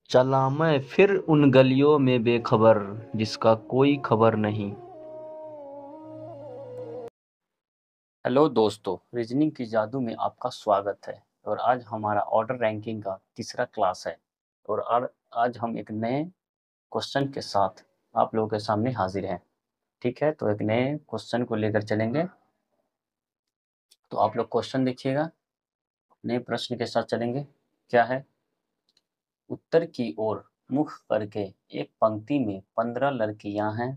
चला मैं फिर उन गलियों में बेखबर, जिसका कोई खबर नहीं। हेलो दोस्तों, रीजनिंग की जादू में आपका स्वागत है। और आज हमारा ऑर्डर रैंकिंग का तीसरा क्लास है। और आज हम एक नए क्वेश्चन के साथ आप लोगों के सामने हाजिर हैं। ठीक है, तो एक नए क्वेश्चन को लेकर चलेंगे। तो आप लोग क्वेश्चन देखिएगा, नए प्रश्न के साथ चलेंगे। क्या है? उत्तर की ओर मुख करके एक पंक्ति में 15 लड़कियां हैं।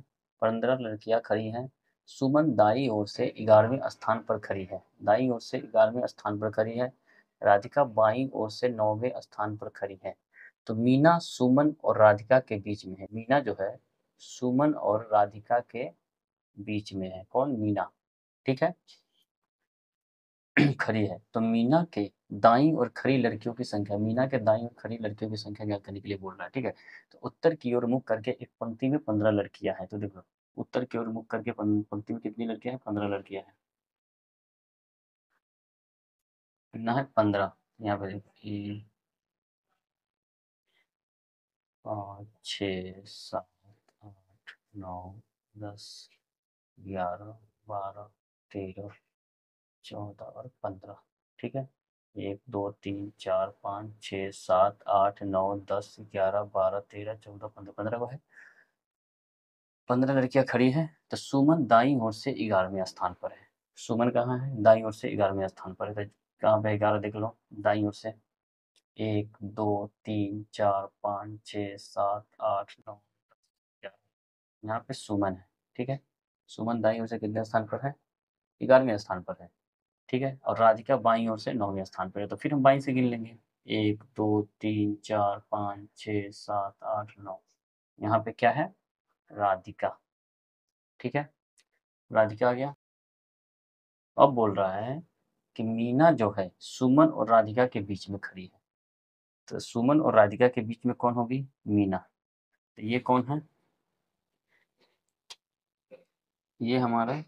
15 लड़कियां खड़ी हैं। सुमन दाईं ओर से 11वें स्थान पर खड़ी है। दाईं ओर से 11वें स्थान पर खड़ी है। राधिका बाईं ओर से 9वें स्थान पर खड़ी है। तो मीना सुमन और राधिका के बीच में है। मीना जो है सुमन और राधिका के बीच में है। कौन? मीना। ठीक है। खड़ी है। तो मीना के दाईं और खड़ी लड़कियों की संख्या, मीना के दाईं और खड़ी लड़कियों की संख्या ज्ञात करने के लिए बोल रहा है। ठीक है। तो उत्तर की ओर मुख करके एक पंक्ति में 15 लड़कियां हैं। तो देखो, उत्तर की ओर मुख करके पंक्ति में कितनी लड़कियां हैं? 15 लड़कियां हैं। कितना है? 15। यहाँ पे देखिए, 5, 6, 7, 8, 9, 10, 11, 12, 13, 14 और 15। ठीक है। 1, 2, 3, 4, 5, 6, 7, 8, 9, 10, 11, 12, 13, 14, 15, 15 को है। 15 लड़कियां खड़ी हैं। तो सुमन दाईं ओर से 11वें स्थान पर है। सुमन कहाँ है? दाईं ओर से 11वें स्थान पर है। तो कहाँ पे 11? देख लो, दाईं ओर से 1, 2, 3, 4, 5, 6, 7, 8, 9, 11। यहाँ पे सुमन है। ठीक है। सुमन दाईं ओर से कितने स्थान पर है? 11वें स्थान पर है। ठीक है। और राधिका बाईं ओर से 9वें स्थान पर है। तो फिर हम बाईं से गिन लेंगे। 1, 2, 3, 4, 5, 6, 7, 8, 9। यहाँ पे क्या है? राधिका। ठीक है। राधिका आ गया। अब बोल रहा है कि मीना जो है सुमन और राधिका के बीच में खड़ी है। तो सुमन और राधिका के बीच में कौन होगी? मीना। तो ये कौन है? ये हमारा,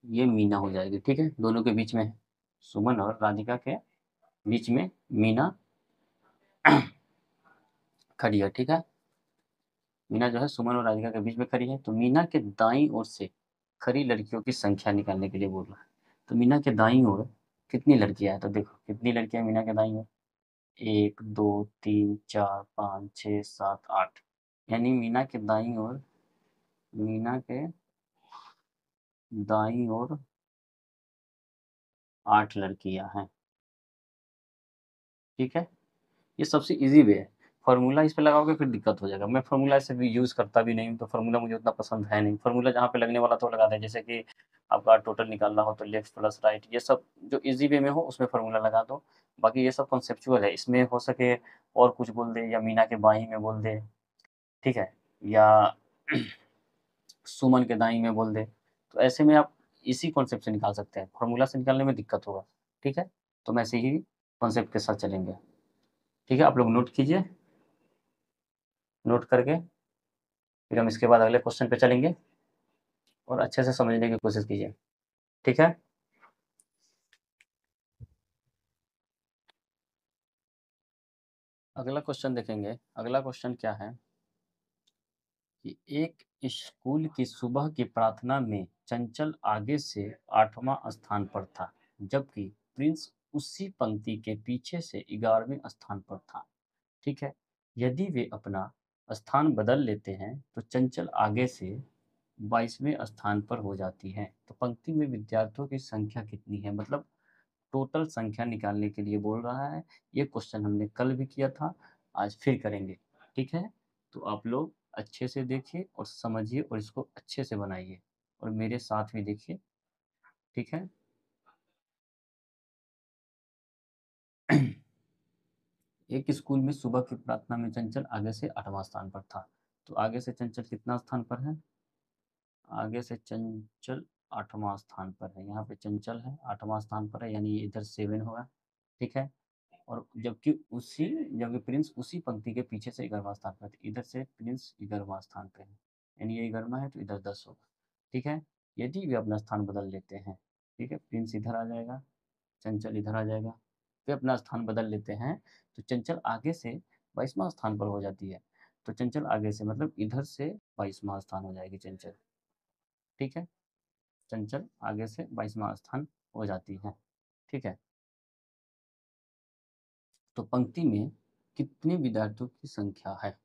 ये मीना हो जाएगी। ठीक है। दोनों के बीच में है। सुमन और राधिका के बीच में मीना खड़ी है। ठीक है। मीना जो है सुमन और राधिका के बीच में खड़ी है। तो मीना के दाईं ओर से खड़ी लड़कियों की संख्या निकालने के लिए बोल रहा है। तो मीना के दाईं ओर कितनी लड़कियां हैं? तो देखो, कितनी लड़कियां हैं मीना के दाईं ओर? 1, 2, 3, 4, 5, 6, 7, 8। यानी मीना के दाईं ओर, मीना के दाईं ओर 8 लड़कियां हैं। ठीक है। ये सबसे ईज़ी वे है। फ़ॉर्मूला इस पे लगाओगे फिर दिक्कत हो जाएगा। मैं फ़ॉर्मूला ऐसे भी यूज़ करता भी नहीं हूँ, तो फ़ॉर्मूला मुझे उतना पसंद है नहीं। फ़ॉर्मूला जहाँ पे लगने वाला तो लगा दें, जैसे कि आपका टोटल निकालना हो तो लेफ्ट प्लस राइट, ये सब जो ईज़ी वे में हो उसमें फ़ॉर्मूला लगा दो। बाकी ये सब कॉन्सेप्चुअल है, इसमें हो सके और कुछ बोल दे या मीना के बाईं में बोल दे। ठीक है। या सुमन के दाईं में बोल दे। तो ऐसे में आप इसी कॉन्सेप्ट से निकाल सकते हैं, फ़ॉर्मूला से निकालने में दिक्कत होगा। ठीक है। तो हम ऐसे ही कॉन्सेप्ट के साथ चलेंगे। ठीक है। आप लोग नोट कीजिए। नोट करके फिर हम इसके बाद अगले क्वेश्चन पे चलेंगे और अच्छे से समझने की कोशिश कीजिए। ठीक है। अगला क्वेश्चन देखेंगे। अगला क्वेश्चन क्या है कि एक स्कूल की सुबह की प्रार्थना में चंचल आगे से 8वां स्थान पर था, जबकि प्रिंस उसी पंक्ति के पीछे से 11वें स्थान पर था। ठीक है। यदि वे अपना स्थान बदल लेते हैं तो चंचल आगे से 22वें स्थान पर हो जाती है। तो पंक्ति में विद्यार्थियों की संख्या कितनी है? मतलब टोटल संख्या निकालने के लिए बोल रहा है। ये क्वेश्चन हमने कल भी किया था, आज फिर करेंगे। ठीक है। तो आप लोग अच्छे से देखिए और समझिए और इसको अच्छे से बनाइए और मेरे साथ भी देखिए। ठीक है। एक स्कूल में सुबह की प्रार्थना में चंचल आगे से 8वां स्थान पर था। तो आगे से चंचल कितना स्थान पर है? आगे से चंचल 8वां स्थान पर है। यहाँ पे चंचल है 8वां स्थान पर है, यानी ये इधर 7 होगा। ठीक है। और जबकि प्रिंस उसी पंक्ति के पीछे से 11वां स्थान पर है। तो इधर से प्रिंस 11वां स्थान पे है, यानी ये 11वां है तो इधर 10 होगा। ठीक है। यदि वे अपना स्थान बदल लेते हैं, ठीक है, प्रिंस इधर आ जाएगा, चंचल इधर आ जाएगा, वे अपना स्थान बदल लेते हैं तो चंचल आगे से 22वां स्थान पर हो जाती है, तो चंचल आगे से मतलब इधर से 22वां स्थान हो जाएगी चंचल। ठीक है, चंचल आगे से 22वां स्थान हो जाती है। ठीक है, तो पंक्ति में कितने विद्यार्थियों की संख्या है?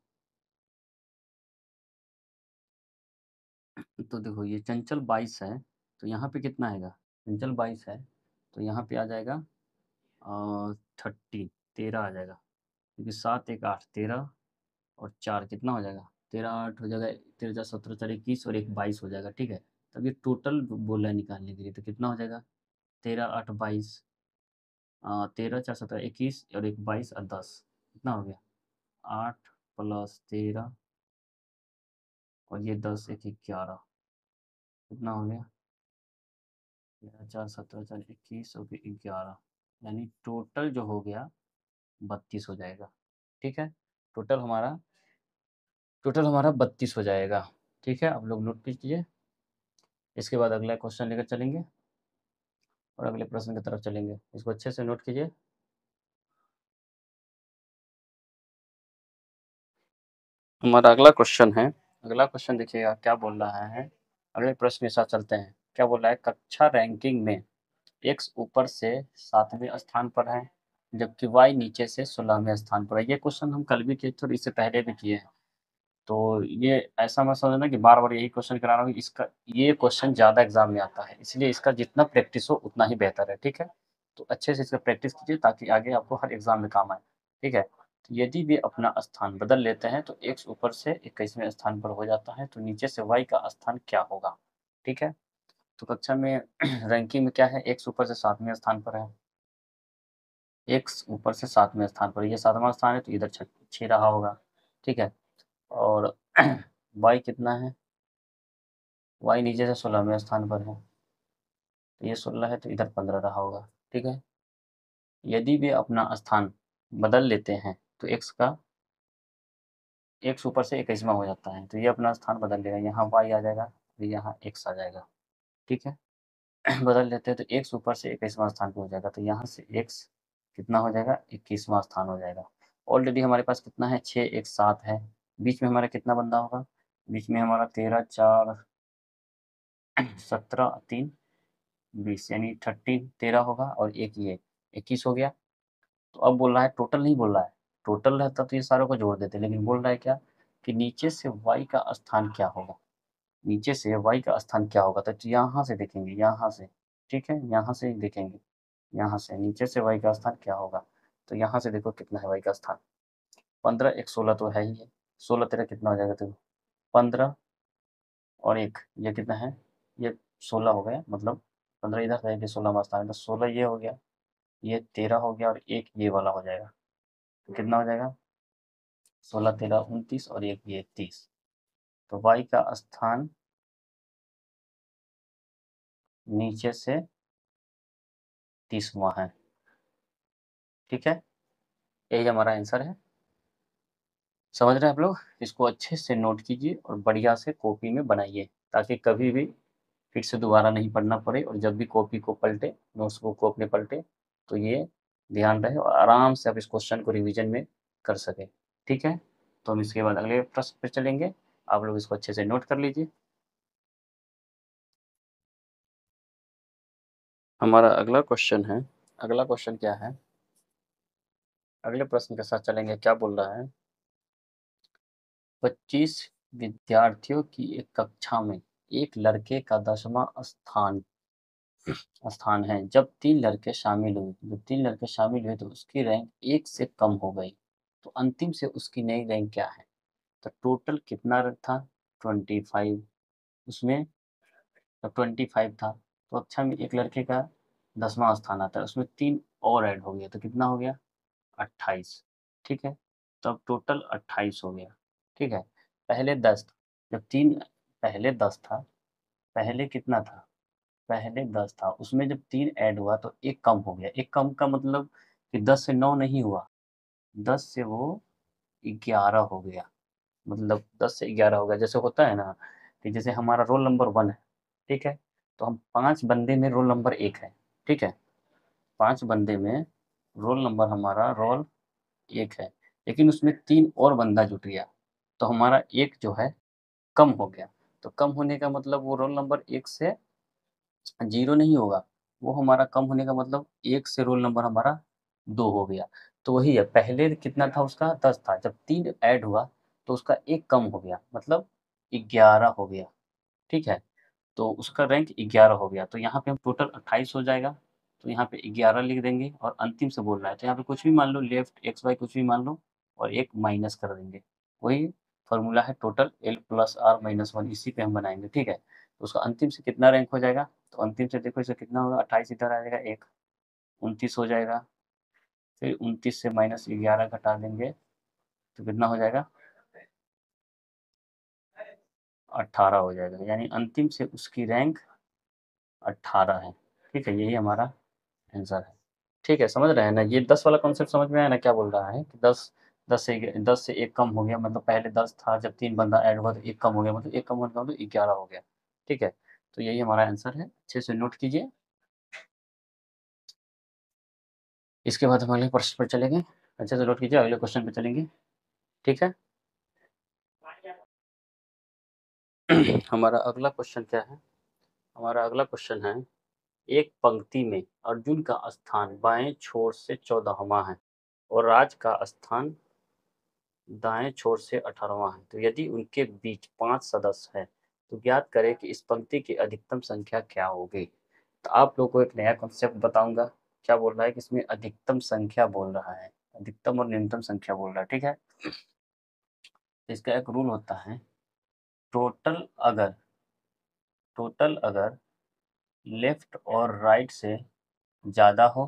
तो देखो ये चंचल 22 है, तो यहाँ पे कितना आएगा? चंचल 22 है, तो यहाँ पे आ जाएगा 30, 13 आ जाएगा, क्योंकि 7 एक 8 13 और 4 कितना हो जाएगा? 13 8 हो जाएगा, 13 4 17 4 21 और एक 22 हो जाएगा। ठीक है, तब ये टोटल बोला है निकालने के लिए, तो कितना हो जाएगा? 13 8 22, 13 4 17 21 और एक 22 और 10, कितना हो गया? 8 प्लस 13 और ये 10 एक 11, कितना हो गया? 13 4 17 4 21 और फिर 11, यानी टोटल जो हो गया 32 हो जाएगा। ठीक है, टोटल हमारा 32 हो जाएगा। ठीक है, आप लोग नोट कीजिए। इसके बाद अगला क्वेश्चन लेकर चलेंगे और अगले प्रश्न की तरफ चलेंगे। इसको अच्छे से नोट कीजिए। हमारा अगला क्वेश्चन है, अगला क्वेश्चन देखिएगा क्या बोल रहा है। अगले प्रश्न के साथ चलते हैं। क्या बोल रहा है? कक्षा रैंकिंग में एक्स ऊपर से 7वें स्थान पर है, जबकि वाई नीचे से 16वें स्थान पर है। ये क्वेश्चन हम कल भी किए थे और इससे पहले भी किए हैं। तो ये ऐसा मत समझना कि बार बार यही क्वेश्चन करा रहा हूँ। इसका ये क्वेश्चन ज़्यादा एग्जाम में आता है, इसलिए इसका जितना प्रैक्टिस हो उतना ही बेहतर है। ठीक है, तो अच्छे से इसका प्रैक्टिस कीजिए ताकि आगे आपको हर एग्जाम में काम आए। ठीक है, तो यदि वे अपना स्थान बदल लेते हैं तो एक्स ऊपर से 21वें स्थान पर हो जाता है, तो नीचे से वाई का स्थान क्या होगा? ठीक है, तो कक्षा में रैंकिंग में क्या है? एक्स ऊपर से 7वें स्थान पर है, एक्स ऊपर से 7वें स्थान पर, ये 7वां स्थान है तो इधर 6 रहा होगा। ठीक है, और वाई कितना है? वाई नीचे से 16वें स्थान पर है, तो ये 16 है तो इधर 15 रहा होगा। ठीक है, यदि वे अपना स्थान बदल लेते हैं तो एक्स ऊपर से 21वां हो जाता है, तो ये अपना स्थान बदल लेगा, यहाँ वाई आ जाएगा, फिर यहाँ एक्स आ जाएगा। ठीक है, बदल लेते हैं तो एक्स ऊपर से 21वां स्थान पे हो जाएगा, तो यहाँ से एक्स कितना हो जाएगा? 21वां स्थान हो जाएगा। ऑलरेडी हमारे पास कितना है? 6 1 7 है, बीच में हमारा कितना बंदा होगा? बीच में हमारा 13 4 17 3 20, यानी 13 13 होगा और एक ये 21 हो गया। तो अब बोल रहा है, टोटल नहीं बोल रहा है, टोटल रहता तो ये सारों को जोड़ देते, लेकिन बोल रहा है क्या कि नीचे से y का स्थान क्या होगा? नीचे से y का स्थान क्या होगा? तो यहाँ से देखेंगे, यहाँ से। ठीक है, यहाँ से देखेंगे, यहाँ से नीचे से y का स्थान क्या होगा? तो यहाँ से देखो कितना है y का स्थान? 15 1 16 तो है ही है, 16 तेरह कितना हो जाएगा? देखो 15 और एक ये कितना है? ये 16 हो गया, मतलब 15 इधर रहेंगे, 16वां स्थान है, तो 16 ये हो गया, ये 13 हो गया और एक ये वाला हो जाएगा, तो कितना हो जाएगा? 16 13 29 और एक ये 30, तो y का स्थान नीचे से 30वां है। ठीक है, यही हमारा आंसर है। समझ रहे हैं आप लोग? इसको अच्छे से नोट कीजिए और बढ़िया से कॉपी में बनाइए, ताकि कभी भी फिर से दोबारा नहीं पढ़ना पड़े, और जब भी कॉपी को पलटे, नोट्स बुक को अपने पलटे, तो ये ध्यान रहे और आराम से आप इस क्वेश्चन को रिवीजन में कर सकें। ठीक है, तो हम इसके बाद अगले प्रश्न पे चलेंगे। आप लोग इसको अच्छे से नोट कर लीजिए। हमारा अगला क्वेश्चन है, अगला क्वेश्चन क्या है? अगले प्रश्न के साथ चलेंगे। क्या बोल रहा है? 25 विद्यार्थियों की एक कक्षा में एक लड़के का 10वां स्थान है। जब 3 लड़के शामिल हुए तो उसकी रैंक 1 से कम हो गई, तो अंतिम से उसकी नई रैंक क्या है? तो टोटल कितना रैंक था? 25, उसमें तो 25 था, तो अच्छा में एक लड़के का 10वां स्थान आता है, उसमें 3 और ऐड हो गया, तो कितना हो गया? 28। ठीक है, तो अब टोटल 28 हो गया। ठीक है, पहले 10 था, जब 3 पहले 10 था, पहले कितना था? पहले 10 था, उसमें जब 3 ऐड हुआ तो एक कम हो गया। एक कम का मतलब कि 10 से 9 नहीं हुआ, 10 से वो 11 हो गया, मतलब 10 से 11 हो गया। जैसे होता है ना कि जैसे हमारा रोल नंबर 1 है, ठीक है, तो हम 5 बंदे में रोल नंबर 1 है। ठीक है, 5 बंदे में रोल नंबर हमारा रोल 1 है, लेकिन उसमें 3 और बंदा जुट गया, तो हमारा 1 जो है कम हो गया। तो कम होने का मतलब वो रोल नंबर 1 से 0 नहीं होगा, वो हमारा कम होने का मतलब 1 से रोल नंबर हमारा 2 हो गया। तो वही है, पहले कितना था उसका 10 था, जब 3 ऐड हुआ तो उसका 1 कम हो गया, मतलब 11 हो गया, ठीक है? तो उसका रैंक 11 हो गया, तो यहाँ पे हम टोटल 28 हो जाएगा, तो यहाँ पे 11 लिख देंगे और अंतिम से बोल रहा है, तो यहाँ पे कुछ भी मान लो, लेफ्ट एक्स वाई कुछ भी मान लो और एक माइनस कर देंगे। वही फॉर्मूला है total L plus R minus 1, इसी पे हम बनाएंगे, ठीक है? तो उसका अंतिम से कितना रैंक हो जाएगा, तो अंतिम से देखो इसे कितना होगा, 28 इधर आ जाएगा, एक 29 हो जाएगा, फिर 29 से माइनस 11 घटा देंगे तो कितना हो जाएगा, 18 हो जाएगा, यानी अंतिम से उसकी रैंक 18 है, ठीक है? यही हमारा आंसर है। ठीक है, समझ रहे हैं ना? ये 10 वाला कॉन्सेप्ट समझ में आया ना, क्या बोल रहा है कि 10 से 1 कम हो गया, मतलब पहले 10 था, जब 3 बंदा ऐड हुआ तो 1 कम हो गया, मतलब 1 कम होने का मतलब 11 हो गया, ठीक है? तो यही हमारा आंसर है, अच्छे से नोट कीजिए। इसके बाद हम अगले प्रश्न पर चलेंगे, अच्छे से नोट कीजिए, अगले क्वेश्चन पे चलेंगे, ठीक है? हमारा अगला क्वेश्चन क्या है? हमारा अगला क्वेश्चन है, एक पंक्ति में अर्जुन का स्थान बाएं छोर से 14वां है और राज का स्थान दाएं छोर से 18वां है, तो यदि उनके बीच 5 सदस्य हैं, तो ज्ञात करें कि इस पंक्ति की अधिकतम संख्या क्या होगी। तो आप लोगों को एक नया कॉन्सेप्ट बताऊंगा, क्या बोल रहा है कि इसमें अधिकतम संख्या बोल रहा है, अधिकतम और न्यूनतम संख्या बोल रहा है, ठीक है? इसका एक रूल होता है, टोटल अगर टोटल अगर लेफ्ट और राइट से ज़्यादा हो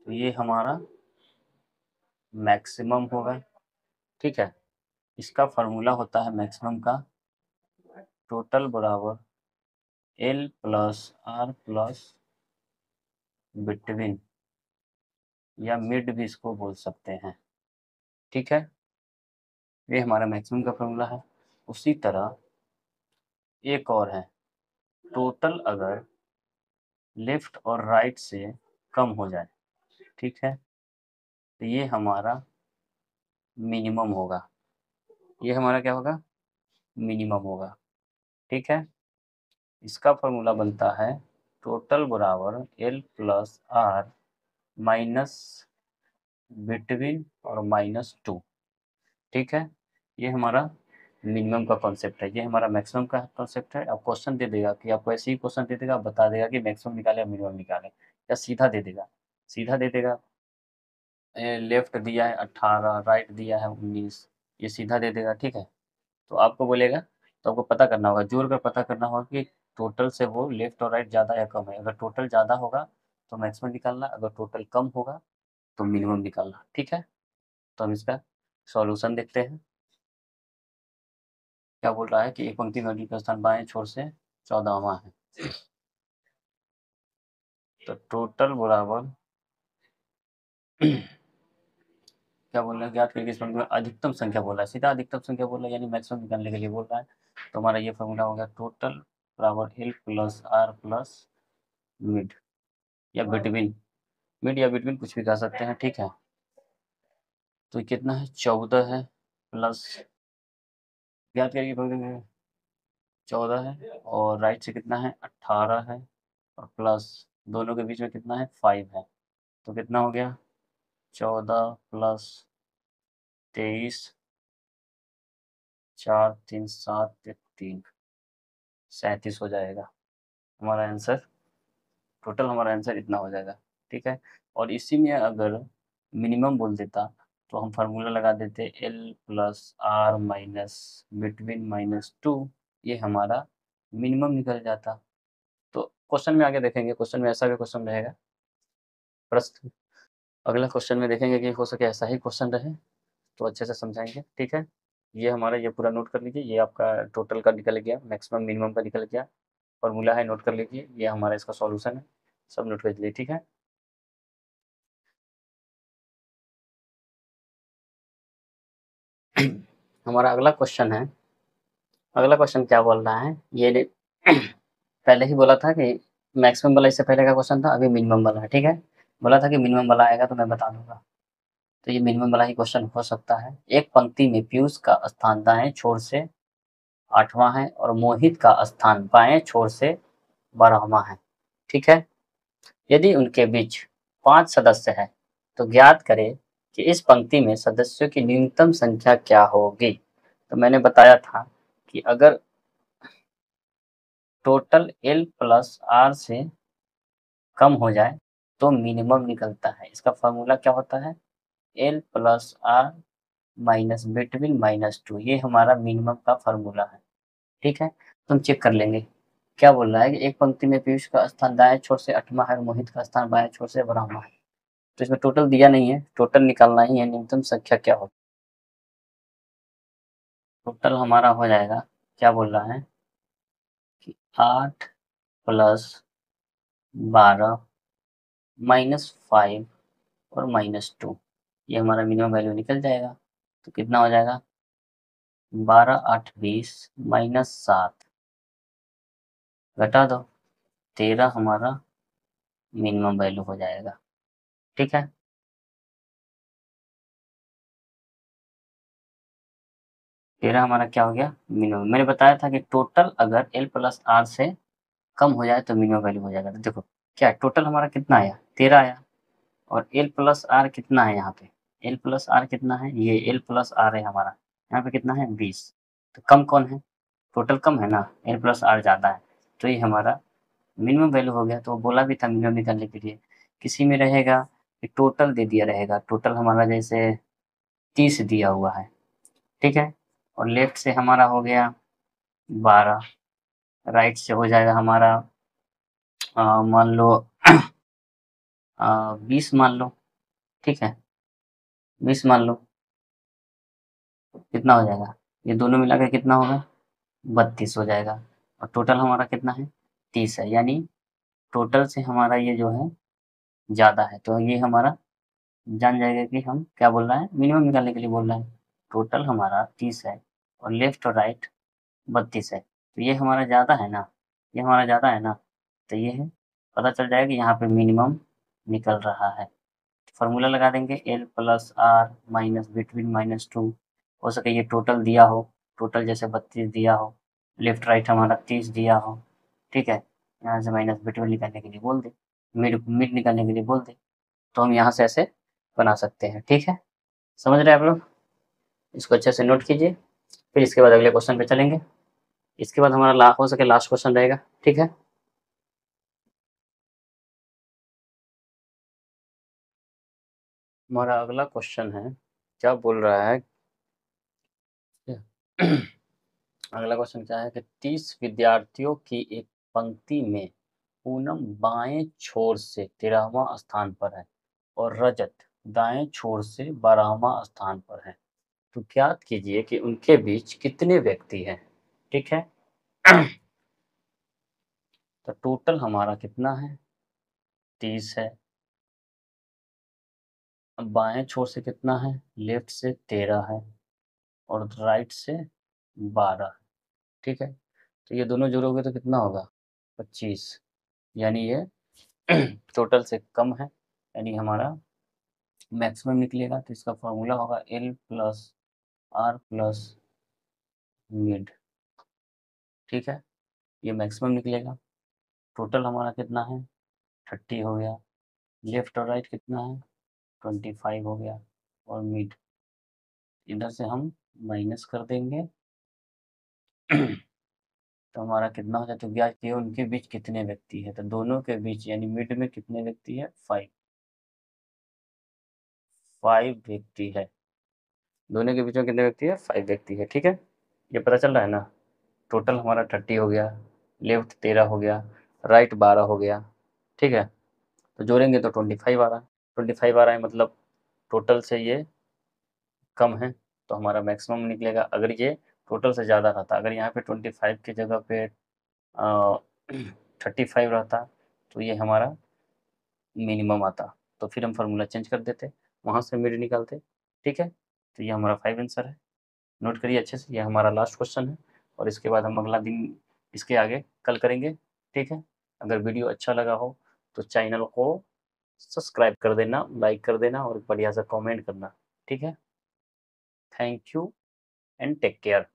तो ये हमारा मैक्सिमम होगा, ठीक है? इसका फार्मूला होता है मैक्सिमम का, टोटल बराबर L plus R plus between, या मिड भी इसको बोल सकते हैं, ठीक है? ये हमारा मैक्सिमम का फॉर्मूला है। उसी तरह एक और है, टोटल अगर लेफ्ट और राइट से कम हो जाए, ठीक है, तो ये हमारा मिनिमम होगा, ये हमारा क्या होगा, मिनिमम होगा, ठीक है? इसका फॉर्मूला बनता है टोटल बराबर L plus R minus between और माइनस 2, ठीक है? ये हमारा मिनिमम का कॉन्सेप्ट है, ये हमारा मैक्सिमम का कॉन्सेप्ट है। अब क्वेश्चन दे देगा कि आपको ऐसे ही क्वेश्चन दे देगा, बता देगा कि मैक्सिमम निकाले या मिनिमम निकाले, या सीधा दे देगा, सीधा दे देगा, लेफ्ट दिया है 18, राइट दिया है 19, ये सीधा दे देगा, ठीक है? तो आपको बोलेगा, तो आपको पता करना होगा, जोड़ कर पता करना होगा कि टोटल से वो लेफ्ट और राइट ज़्यादा या कम है। अगर टोटल ज़्यादा होगा तो मैक्सिमम निकालना, अगर टोटल कम होगा तो मिनिमम निकालना, ठीक है? तो हम इसका सॉल्यूशन देखते हैं, क्या बोल रहा है कि एक पंक्ति में अर्जुन का स्थान बाएं छोर से 14वां है, तो टोटल बराबर क्या बोल रहा है, ज्ञात करके इस पंक्ति में अधिकतम संख्या बोल रहा है, सीधा अधिकतम संख्या बोल रहा है, यानी मैक्सिमम निकालने के लिए बोल रहा है। तो हमारा ये फॉर्मूला हो गया, टोटल बराबर L plus R plus mid, या बिटवीन, मिड या बिटवीन कुछ भी कह सकते हैं, ठीक है? तो कितना है, 14 है, प्लस ज्ञात करिए पंक्ति में 14 है, और राइट से कितना है, 18 है, और प्लस दोनों के बीच में कितना है, 5 है, तो कितना हो गया, 14 प्लस 23, 4 3 7 3 37 हो जाएगा हमारा आंसर, टोटल हमारा आंसर इतना हो जाएगा, ठीक है? और इसी में अगर मिनिमम बोल देता तो हम फार्मूला लगा देते L plus R minus between minus 2, ये हमारा मिनिमम निकल जाता। तो क्वेश्चन में आगे देखेंगे, क्वेश्चन में ऐसा भी क्वेश्चन रहेगा, प्रश्न अगला क्वेश्चन में देखेंगे कि हो सके ऐसा ही क्वेश्चन रहे, तो अच्छे से समझाएंगे, ठीक है? ये हमारा, ये पूरा नोट कर लीजिए, ये आपका टोटल का निकल गया, मैक्सिमम मिनिमम का निकल गया, फॉर्मूला है, नोट कर लीजिए, ये हमारा इसका सॉल्यूशन है, सब नोट कर लीजिए, ठीक है? हमारा अगला क्वेश्चन है, अगला क्वेश्चन क्या बोल रहा है, ये पहले ही बोला था कि मैक्सिमम वाला इससे पहले का क्वेश्चन था, अभी मिनिमम वाला है, ठीक है? बोला था कि मिनिमम वाला आएगा तो मैं बता दूंगा। तो ये मिनिमम वाला ही क्वेश्चन हो सकता है। एक पंक्ति में पीयूष का स्थान दाएं छोर से 8वां है और मोहित का स्थान बाएं छोर से 12वां है। ठीक है, यदि उनके बीच 5 सदस्य हैं तो ज्ञात करें कि इस पंक्ति में सदस्यों की न्यूनतम संख्या क्या होगी। तो मैंने बताया था कि अगर टोटल L प्लस R से कम हो जाए तो मिनिमम निकलता है। इसका फॉर्मूला क्या होता है? L plus R minus between minus 2, ये हमारा मिनिमम का फॉर्मूला है। ठीक है, तो हम चेक कर लेंगे। क्या बोल रहा है कि एक पंक्ति में पीयूष का स्थान दाएं छोर से 8वां है और मोहित का स्थान बाएं छोर से 12वां है। तो इसमें टोटल दिया नहीं है, टोटल निकालना ही है, न्यूनतम संख्या क्या हो। टोटल हमारा हो जाएगा, क्या बोल रहा है कि 8 प्लस 12 माइनस 5 और माइनस 2, ये हमारा मिनिमम वैल्यू निकल जाएगा। तो कितना हो जाएगा? 12 8 20 माइनस 7 घटा दो 13 हमारा मिनिमम वैल्यू हो जाएगा। ठीक है, 13 हमारा क्या हो गया? मिनिमम। मैंने बताया था कि टोटल अगर L प्लस R से कम हो जाए तो मिनिमम वैल्यू हो जाएगा। तो देखो क्या टोटल हमारा कितना आया? 13 आया। और L प्लस R कितना है यहाँ पे? L प्लस R कितना है? ये L प्लस R है हमारा, यहाँ पे कितना है? 20। तो कम कौन है? टोटल कम है ना, L प्लस R ज़्यादा है, तो ये हमारा मिनिमम वैल्यू हो गया। तो वो बोला भी था मिनिमम निकालने के लिए। किसी में रहेगा कि टोटल दे दिया रहेगा, टोटल हमारा जैसे 30 दिया हुआ है। ठीक है, और लेफ्ट से हमारा हो गया 12, राइट से हो जाएगा हमारा मान लो 20 मान लो। ठीक है, 20 मान लो, कितना हो जाएगा? ये दोनों मिला के कितना होगा? 32 हो जाएगा। और टोटल हमारा कितना है? 30 है, यानी टोटल से हमारा ये जो है ज़्यादा है। तो ये हमारा जान जाएगा कि हम क्या बोल रहा है, मिनिमम निकालने के लिए बोल रहा है। टोटल हमारा 30 है और लेफ्ट और राइट 32 है, तो ये हमारा ज़्यादा है ना, ये हमारा ज़्यादा है ना, तो ये है, पता चल जाएगा कि यहाँ पे मिनिमम निकल रहा है। फॉर्मूला लगा देंगे L plus R minus between minus 2। हो सके ये टोटल दिया हो, टोटल जैसे 32 दिया हो, लेफ्ट राइट हमारा 30 दिया हो। ठीक है, यहाँ से माइनस बिटवीन निकालने के लिए बोल दे, मिड मिड निकालने के लिए बोल दे, तो हम यहाँ से ऐसे बना सकते हैं। ठीक है, समझ रहे हैं आप लोग? इसको अच्छे से नोट कीजिए, फिर इसके बाद अगले क्वेश्चन पे चलेंगे। इसके बाद हमारा हो सके लास्ट क्वेश्चन रहेगा। ठीक है, हमारा अगला क्वेश्चन है, क्या बोल रहा है अगला क्वेश्चन क्या है कि 30 विद्यार्थियों की एक पंक्ति में पूनम बाएं छोर से 13वां स्थान पर है और रजत दाएं छोर से 12वां स्थान पर है। तो ज्ञात कीजिए कि उनके बीच कितने व्यक्ति हैं। ठीक है, तो टोटल हमारा कितना है? 30 है। अब बाएं छोर से कितना है? लेफ्ट से 13 है और राइट से 12 है। ठीक है, तो ये दोनों जोड़ोगे तो कितना होगा? 25, यानी ये टोटल से कम है, यानी हमारा मैक्सिमम निकलेगा। तो इसका फॉर्मूला होगा L plus R plus mid. ठीक है, ये मैक्सिमम निकलेगा। टोटल हमारा कितना है? 30 हो गया। लेफ्ट और राइट कितना है? 25 हो गया। और मिड इधर से हम माइनस कर देंगे तो हमारा कितना हो जाए? तो ज्ञात किए उनके बीच कितने व्यक्ति है, तो दोनों के बीच यानी मिड में कितने व्यक्ति है? 5 व्यक्ति है। दोनों के बीच में कितने व्यक्ति है? 5 व्यक्ति है। ठीक है, ये पता चल रहा है ना। टोटल हमारा 30 हो गया, लेफ्ट 13 हो गया, राइट 12 हो गया। ठीक है, तो जोड़ेंगे तो 25 आ रहा है। 25 आ रहा है मतलब टोटल से ये कम है, तो हमारा मैक्सिमम निकलेगा। अगर ये टोटल से ज़्यादा रहता, अगर यहाँ पे 25 की जगह पे 35 रहता, तो ये हमारा मिनिमम आता। तो फिर हम फार्मूला चेंज कर देते, वहाँ से मिड निकालते। ठीक है, तो ये हमारा 5 आंसर है। नोट करिए अच्छे से, ये हमारा लास्ट क्वेश्चन है और इसके बाद हम अगला दिन इसके आगे कल करेंगे। ठीक है, अगर वीडियो अच्छा लगा हो तो चैनल को सब्सक्राइब कर देना, लाइक कर देना और बढ़िया सा कमेंट करना। ठीक है, thank you and take care.